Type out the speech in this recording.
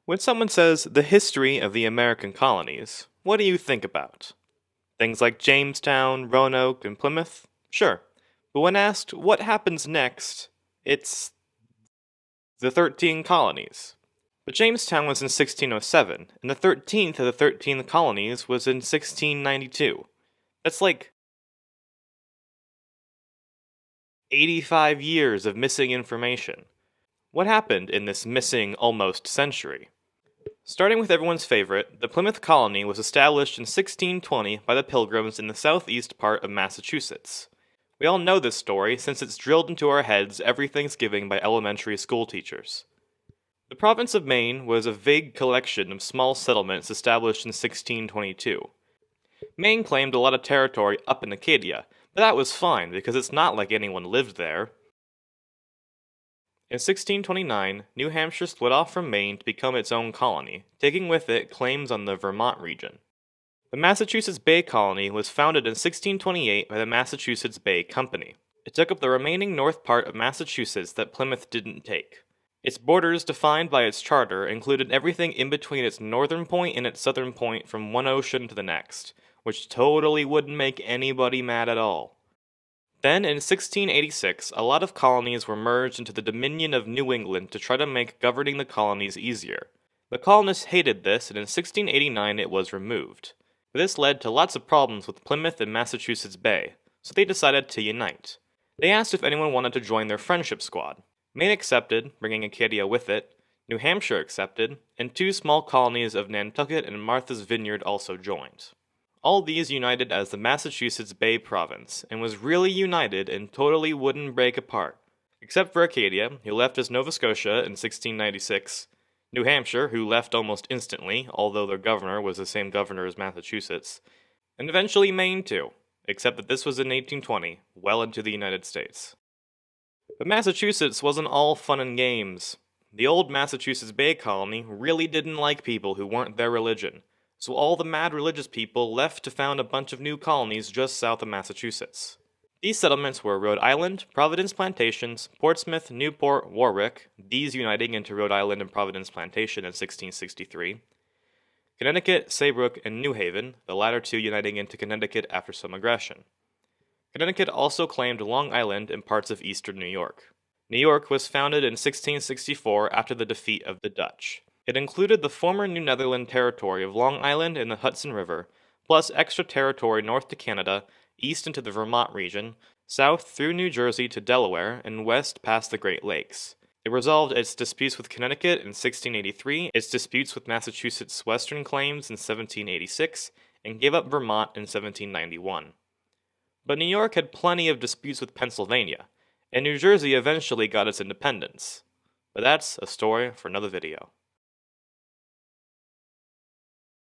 When someone says the history of the American colonies, what do you think about? Things like Jamestown, Roanoke, and Plymouth? Sure. But when asked what happens next, it's the 13 colonies. But Jamestown was in 1607, and the 13th of the 13 colonies was in 1692. That's like 85 years of missing information. What happened in this missing almost century? Starting with everyone's favorite, the Plymouth colony was established in 1620 by the Pilgrims in the southeast part of Massachusetts. We all know this story since it's drilled into our heads every Thanksgiving by elementary school teachers. The province of Maine was a vague collection of small settlements established in 1622. Maine claimed a lot of territory up in Acadia, but that was fine because it's not like anyone lived there. In 1629, New Hampshire split off from Maine to become its own colony, taking with it claims on the Vermont region. The Massachusetts Bay Colony was founded in 1628 by the Massachusetts Bay Company. It took up the remaining north part of Massachusetts that Plymouth didn't take. Its borders, defined by its charter, included everything in between its northern point and its southern point from one ocean to the next, which totally wouldn't make anybody mad at all. Then, in 1686, a lot of colonies were merged into the Dominion of New England to try to make governing the colonies easier. The colonists hated this, and in 1689 it was removed. This led to lots of problems with Plymouth and Massachusetts Bay, so they decided to unite. They asked if anyone wanted to join their friendship squad. Maine accepted, bringing Acadia with it, New Hampshire accepted, and two small colonies of Nantucket and Martha's Vineyard also joined. All these united as the Massachusetts Bay Province, and was really united and totally wouldn't break apart. Except for Acadia, who left as Nova Scotia in 1696, New Hampshire, who left almost instantly, although their governor was the same governor as Massachusetts, and eventually Maine too, except that this was in 1820, well into the United States. But Massachusetts wasn't all fun and games. The old Massachusetts Bay Colony really didn't like people who weren't their religion, so all the mad religious people left to found a bunch of new colonies just south of Massachusetts. These settlements were Rhode Island, Providence Plantations, Portsmouth, Newport, Warwick, these uniting into Rhode Island and Providence Plantation in 1663, Connecticut, Saybrook, and New Haven, the latter two uniting into Connecticut after some aggression. Connecticut also claimed Long Island and parts of eastern New York. New York was founded in 1664 after the defeat of the Dutch. It included the former New Netherland territory of Long Island and the Hudson River, plus extra territory north to Canada, east into the Vermont region, south through New Jersey to Delaware, and west past the Great Lakes. It resolved its disputes with Connecticut in 1683, its disputes with Massachusetts' western claims in 1786, and gave up Vermont in 1791. But New York had plenty of disputes with Pennsylvania, and New Jersey eventually got its independence. But that's a story for another video.